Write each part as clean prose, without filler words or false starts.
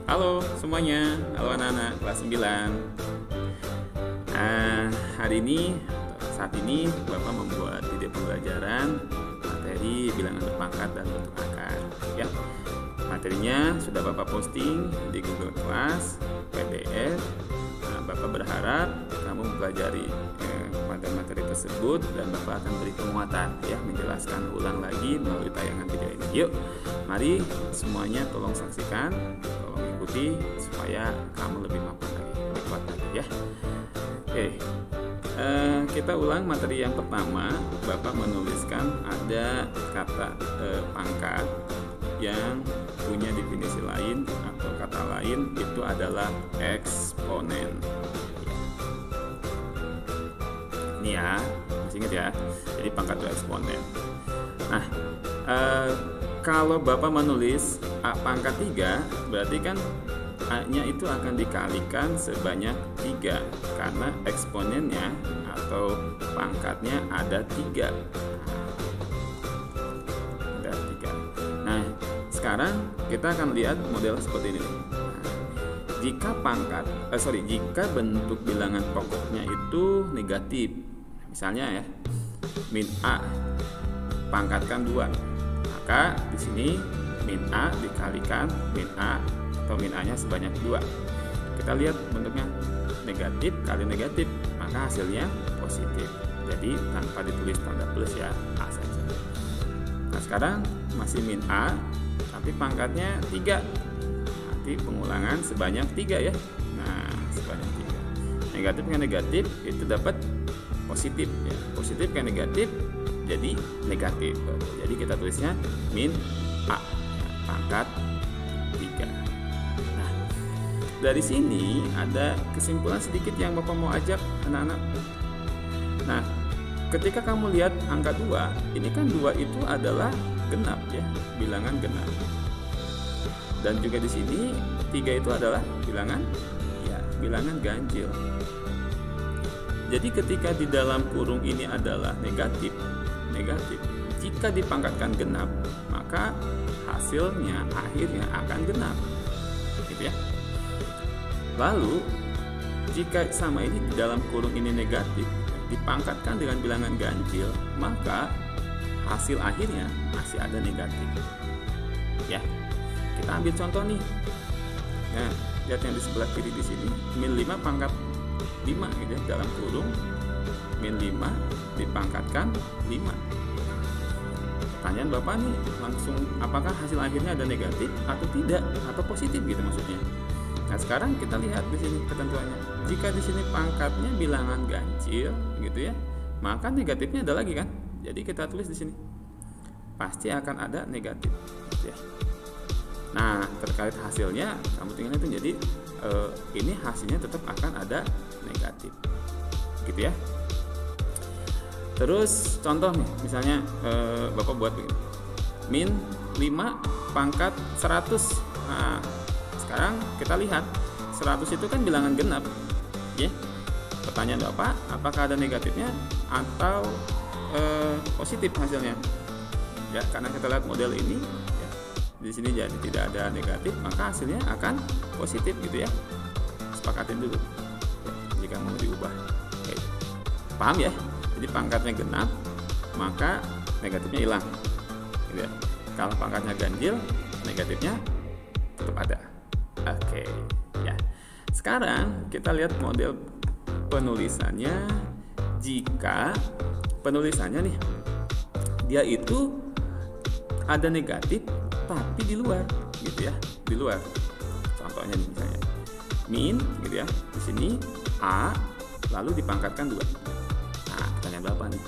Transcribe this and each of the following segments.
Halo semuanya, halo anak-anak kelas 9. Saat ini Bapak membuat video pembelajaran materi bilangan berpangkat dan bentuk akar ya. Materinya sudah Bapak posting di Google Class, PDF. Bapak berharap kamu mempelajari materi tersebut dan Bapak akan beri penguatan ya, menjelaskan ulang lagi melalui tayangan video ini. Yuk, mari semuanya tolong saksikan, tolong ikuti supaya kamu lebih mampu lagi, lebih kuat lagi ya. Oke, kita ulang materi yang pertama. Bapak menuliskan ada kata pangkat yang punya definisi lain atau kata lain itu adalah eksponen. Ini ya, masih ingat ya. Jadi pangkat itu eksponen. Nah, kalau Bapak menulis A pangkat 3, berarti kan A-nya itu akan dikalikan sebanyak 3 karena eksponennya atau pangkatnya ada 3. Ada 3. Nah, sekarang kita akan lihat model seperti ini. Jika jika bentuk bilangan pokoknya itu negatif, misalnya ya, min A pangkatkan 2, maka di sini min A dikalikan min A atau min A nya sebanyak 2. Kita lihat bentuknya negatif kali negatif, maka hasilnya positif. Jadi tanpa ditulis tanda plus ya, A saja. Nah, sekarang masih min A tapi pangkatnya 3. Nanti pengulangan sebanyak 3 ya. Nah, sebanyak 3. Negatif dengan negatif itu dapat positif ya. Positif dengan negatif jadi negatif. Jadi kita tulisnya min A pangkat 3. Nah, dari sini ada kesimpulan sedikit yang Bapak mau ajak anak-anak. Nah, ketika kamu lihat angka 2, ini kan 2 itu adalah genap ya, bilangan genap. Dan juga di sini 3 itu adalah bilangan ganjil. Jadi ketika di dalam kurung ini adalah negatif, jika dipangkatkan genap, maka hasilnya akhirnya akan genap. Gitu ya. Lalu jika sama ini di dalam kurung ini negatif, dipangkatkan dengan bilangan ganjil, maka hasil akhirnya masih ada negatif. Ya. Kita ambil contoh nih. Nah, lihat yang di sebelah kiri di sini, min 5 pangkat 5 gitu ya, dalam kurung min 5 dipangkatkan 5. Pertanyaan Bapak nih langsung, apakah hasil akhirnya ada negatif atau tidak atau positif gitu maksudnya. Nah, sekarang kita lihat di sini ketentuannya. Jika di sini pangkatnya bilangan ganjil gitu ya, maka negatifnya ada lagi kan? Jadi kita tulis di sini. Pasti akan ada negatif gitu ya. Nah, terkait hasilnya kamu tinggal itu, jadi ini hasilnya tetap akan ada negatif gitu ya. Terus contoh nih, misalnya Bapak buat begini, min 5 pangkat 100. Nah, sekarang kita lihat 100 itu kan bilangan genap ya. Pertanyaan Bapak, apakah ada negatifnya atau positif hasilnya ya? Karena kita lihat model ini ya, di sini jadi tidak ada negatif, maka hasilnya akan positif gitu ya. Sepakatin dulu ya, jika mau diubah. Oke. Paham ya? Jadi pangkatnya genap, maka negatifnya hilang gitu ya. Kalau pangkatnya ganjil, negatifnya tetap ada. Oke ya. Sekarang kita lihat model penulisannya. Jika penulisannya nih, dia itu ada negatif tapi di luar gitu ya, di luar. Contohnya nih, misalnya min gitu ya, di sini A lalu dipangkatkan 2. Nah, pertanyaan Bapak nih,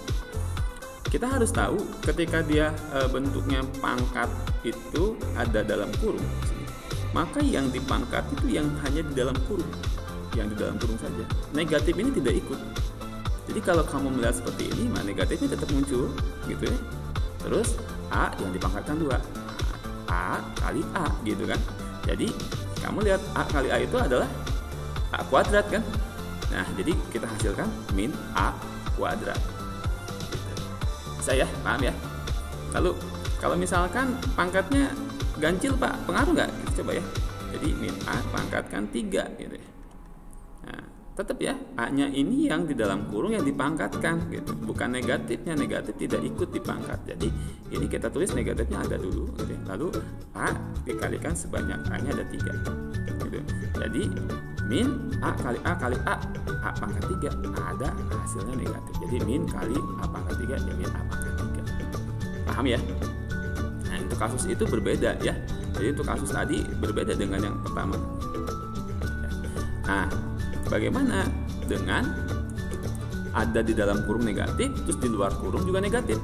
kita harus tahu ketika dia bentuknya pangkat itu ada dalam kurung sini, maka yang dipangkat itu yang hanya di dalam kurung, yang di dalam kurung saja. Negatif ini tidak ikut. Jadi kalau kamu melihat seperti ini, maka negatifnya tetap muncul gitu ya. Terus A yang dipangkatkan 2, A kali A gitu kan. Jadi kamu lihat A kali A itu adalah A kuadrat kan. Nah, jadi kita hasilkan min A kuadrat gitu. Bisa ya, paham ya. Lalu kalau misalkan pangkatnya ganjil Pak, pengaruh nggak? Kita coba ya. Jadi min A pangkatkan 3 gitu ya. Nah, tetap ya, A-nya ini yang di dalam kurung yang dipangkatkan gitu, bukan negatifnya. Negatif tidak ikut dipangkat. Jadi ini kita tulis negatifnya ada dulu gitu ya. Lalu A dikalikan sebanyak A-nya ada 3 gitu. Jadi min A kali A kali A pangkat 3 ada hasilnya negatif. Jadi min kali A pangkat 3 ya min A pangkat 3. Paham ya? Nah, untuk kasus itu berbeda ya. Jadi untuk kasus tadi berbeda dengan yang pertama. Nah, bagaimana dengan ada di dalam kurung negatif, terus di luar kurung juga negatif?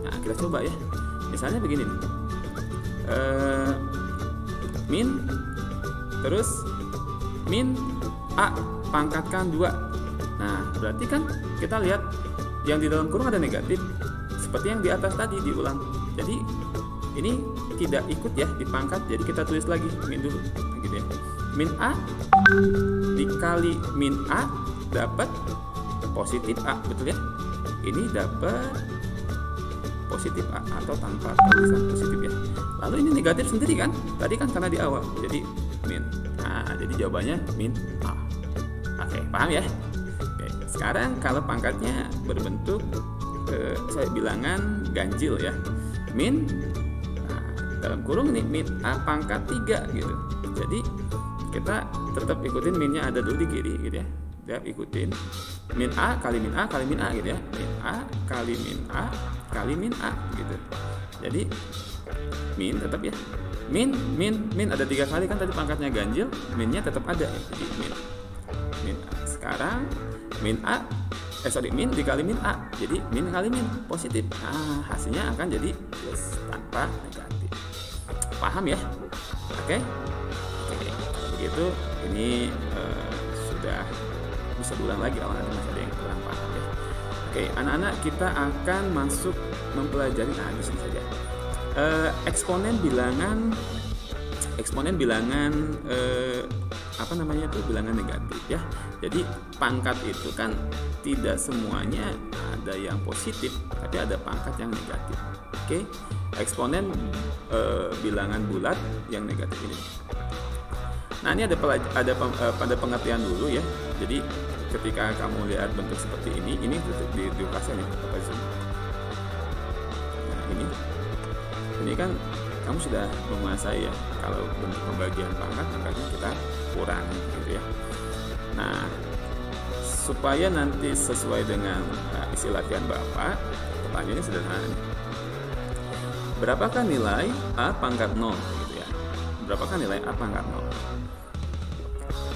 Nah, kita coba ya. Misalnya begini nih. Min terus min A pangkatkan 2. Nah, berarti kan kita lihat yang di dalam kurung ada negatif, seperti yang di atas tadi diulang. Jadi ini tidak ikut ya dipangkat, jadi kita tulis lagi min dulu gitu ya. Min A dikali min A dapat positif A, betul ya? Ini dapat positif A atau tanpa tulisan positif ya. Lalu ini negatif sendiri kan? Tadi kan karena di awal, jadi min. Nah, jadi jawabannya min A. Oke, paham ya? Oke, sekarang kalau pangkatnya berbentuk bilangan ganjil ya. Min, nah, dalam kurung nih min A pangkat 3 gitu. Jadi kita tetap ikutin minnya ada dulu di kiri gitu ya. Dia ikutin min A kali min A kali min A gitu ya. Min A kali min A kali min A gitu. Jadi min tetap ya. Min ada 3 kali kan tadi pangkatnya ganjil, minnya tetap ada ya. Jadi min A. Sekarang min A min dikali min A. Jadi min kali min positif. Nah, hasilnya akan jadi plus tanpa negatif. Paham ya? Oke? Begitu, ini sudah bisa diulang lagi kalau nanti masih ada yang kurang paham ya. Oke, anak-anak, kita akan masuk mempelajari di sini saja. Eksponen bilangan bilangan negatif ya. Jadi pangkat itu kan tidak semuanya ada yang positif, tapi ada pangkat yang negatif. Oke, eksponen bilangan bulat yang negatif ini. Nah, ini ada pada pengertian dulu ya. Jadi ketika kamu lihat bentuk seperti ini di kasih nih apa sih? Nah, ini kan kamu sudah menguasai ya. Kalau bentuk pembagian pangkat, makanya kita kurangi gitu ya. Nah, supaya nanti sesuai dengan isi latihan Bapak, pertanyaannya sederhana. Berapakah nilai A pangkat 0 gitu ya? Berapakah nilai A pangkat 0?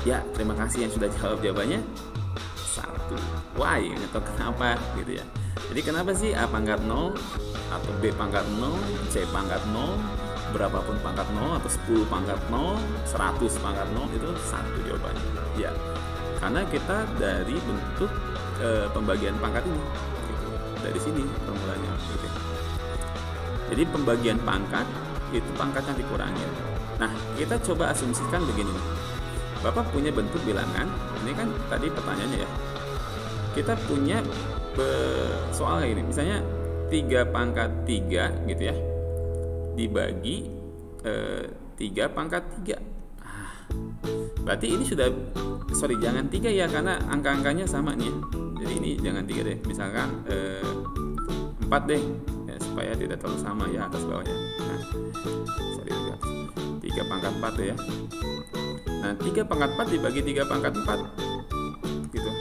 Ya, terima kasih yang sudah jawab jawabannya 1. Why? Atau kenapa gitu ya. Jadi kenapa sih A pangkat 0 atau B pangkat 0, C pangkat 0, berapapun pangkat 0 atau 10 pangkat 0, 100 pangkat 0 itu 1 jawabannya. Ya, karena kita dari bentuk pembagian pangkat ini gitu. Dari sini formulanya gitu. Jadi pembagian pangkat itu pangkatnya dikurangin. Nah, kita coba asumsikan begini. Bapak punya bentuk bilangan, ini kan tadi pertanyaannya ya. Kita punya soal kayak gini, misalnya 3 pangkat 3 gitu ya, dibagi 3 pangkat 3. Berarti ini sudah, jangan 3 ya, karena angka-angkanya sama nih ya. Jadi ini jangan 3 deh, misalkan 4 deh ya, supaya tidak terlalu sama ya atas bawahnya. Nah, 3 pangkat 4 deh ya. Nah, 3 pangkat 4 dibagi 3 pangkat 4 gitu.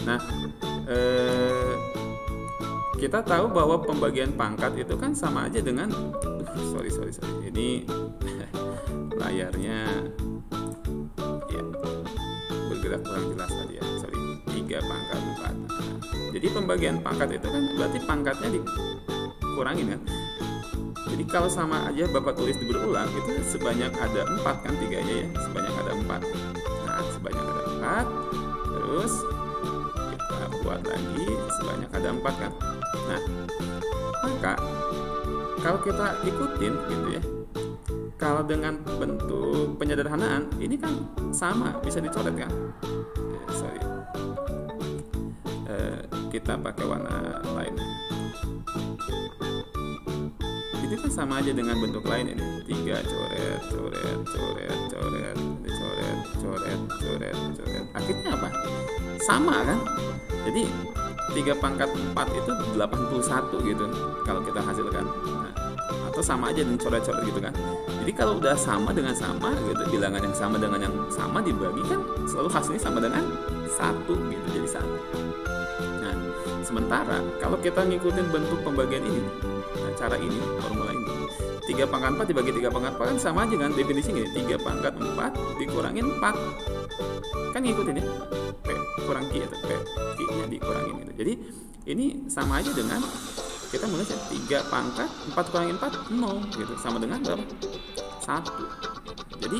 Nah, kita tahu bahwa pembagian pangkat itu kan sama aja dengan sorry ini layarnya ya bergerak kurang jelas tadi ya. 3 pangkat 4. Jadi pembagian pangkat itu kan berarti pangkatnya dikurangin kan. Jadi kalau sama aja Bapak tulis berulang itu sebanyak ada 4 kan, 3-nya ya, sebanyak ada 4. Nah, sebanyak ada 4, terus kita buat lagi sebanyak ada 4 kan. Nah, maka kalau kita ikutin gitu ya, kalau dengan bentuk penyederhanaan ini kan sama, bisa dicoret kan. Kita pakai warna lain. ini kan sama aja dengan bentuk lain ini. 3 coret, coret, coret, coret, coret, coret, coret, coret. Akhirnya apa? Sama kan? Jadi 3 pangkat 4 itu 81 gitu kalau kita hasilkan. Nah, atau sama aja dengan coret-coret gitu kan. Jadi kalau udah sama dengan sama gitu, bilangan yang sama dengan yang sama dibagi kan selalu hasilnya sama dengan 1 gitu, jadi 1. Nah, sementara kalau kita ngikutin bentuk pembagian ini, nah, cara ini, formula ini, 3 pangkat 4 dibagi 3 pangkat 4 kan sama aja kan definisinya. 3 pangkat 4 dikurangin 4 kan ngikutin ya, P kurang Q atau P Q-nya dikurangin gitu. Jadi ini sama aja dengan kita mulai 3 pangkat 4 kurangin 4 0 gitu, sama dengan berapa? 1. Jadi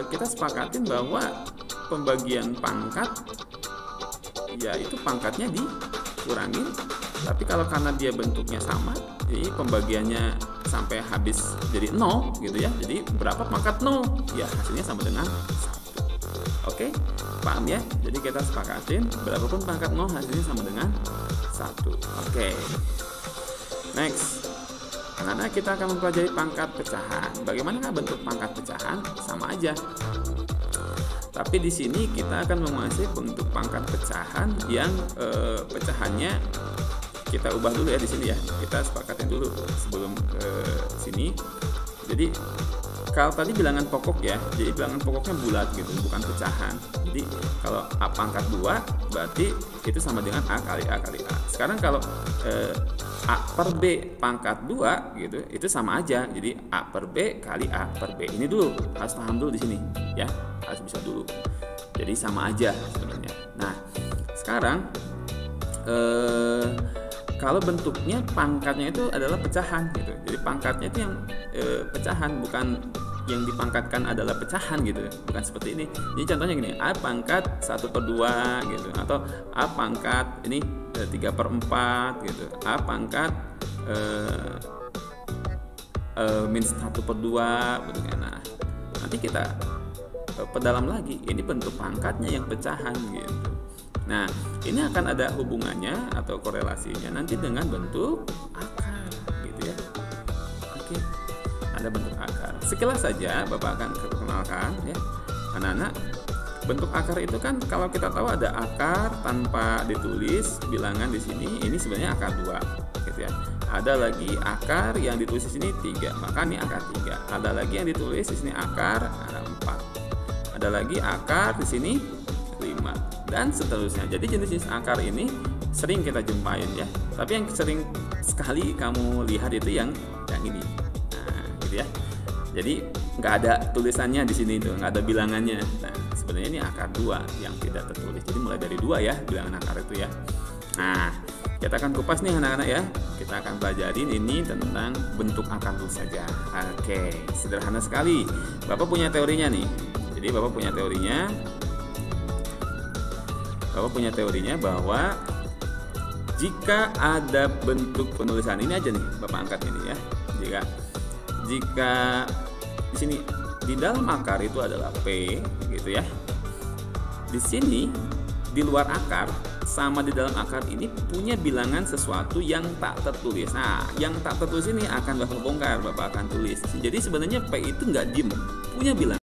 kita sepakatin bahwa pembagian pangkat ya itu pangkatnya dikurangin, tapi kalau karena dia bentuknya sama, jadi pembagiannya sampai habis jadi 0 gitu ya. Jadi berapa pangkat 0? Ya hasilnya sama dengan 1. Oke, paham ya? Jadi kita sepakatin berapapun pangkat 0 hasilnya sama dengan 1. Oke. Next. Karena kita akan mempelajari pangkat pecahan. Bagaimana bentuk pangkat pecahan? Sama aja. Tapi di sini kita akan menguasai bentuk pangkat pecahan yang pecahannya kita ubah dulu ya di sini ya. Kita sepakatin dulu sebelum ke sini. Jadi kalau tadi bilangan pokok ya, jadi bilangan pokoknya bulat gitu, bukan pecahan. Jadi kalau A pangkat 2 berarti itu sama dengan A kali A kali A. Sekarang kalau A per B pangkat 2 gitu, itu sama aja. Jadi A per B kali A per B. Ini dulu harus paham dulu di sini ya, harus bisa dulu. Jadi sama aja sebenarnya. Nah, sekarang kalau bentuknya pangkatnya itu adalah pecahan gitu. Jadi pangkatnya itu yang pecahan, bukan yang dipangkatkan adalah pecahan gitu, bukan seperti ini. Jadi contohnya gini, A pangkat 1/2 gitu, atau A pangkat ini 3/4 gitu, A pangkat minus 1/2 gitu kan. Nah, nanti kita perdalam lagi, ini bentuk pangkatnya yang pecahan gitu. Nah, ini akan ada hubungannya atau korelasinya nanti dengan bentuk akar gitu ya. Oke, ada bentuk akar. Sekilas saja Bapak akan perkenalkan ya, anak-anak. Bentuk akar itu kan kalau kita tahu ada akar tanpa ditulis bilangan di sini, ini sebenarnya akar 2 gitu ya. Ada lagi akar yang ditulis di sini 3, maka ini akar 3. Ada lagi yang ditulis di sini akar ada 4. Ada lagi akar di sini 5 dan seterusnya. Jadi jenis-jenis akar ini sering kita jumpain ya. Tapi yang sering sekali kamu lihat itu yang ini. Nah, gitu ya. Jadi nggak ada tulisannya di sini itu, nggak ada bilangannya. Nah, sebenarnya ini akar 2 yang tidak tertulis. Jadi mulai dari 2 ya bilangan akar itu ya. Nah, kita akan kupas nih anak-anak ya. Kita akan pelajarin ini tentang bentuk akar dulu saja. Oke, sederhana sekali. Bapak punya teorinya nih. Jadi Bapak punya teorinya bahwa jika ada bentuk penulisan ini aja nih, Bapak angkat ini ya. Jika di sini di dalam akar itu adalah P gitu ya. Di sini di luar akar sama di dalam akar ini punya bilangan sesuatu yang tak tertulis. Nah, yang tak tertulis ini akan Bapak bongkar, Bapak akan tulis. Jadi sebenarnya P itu nggak diem, punya bilangan.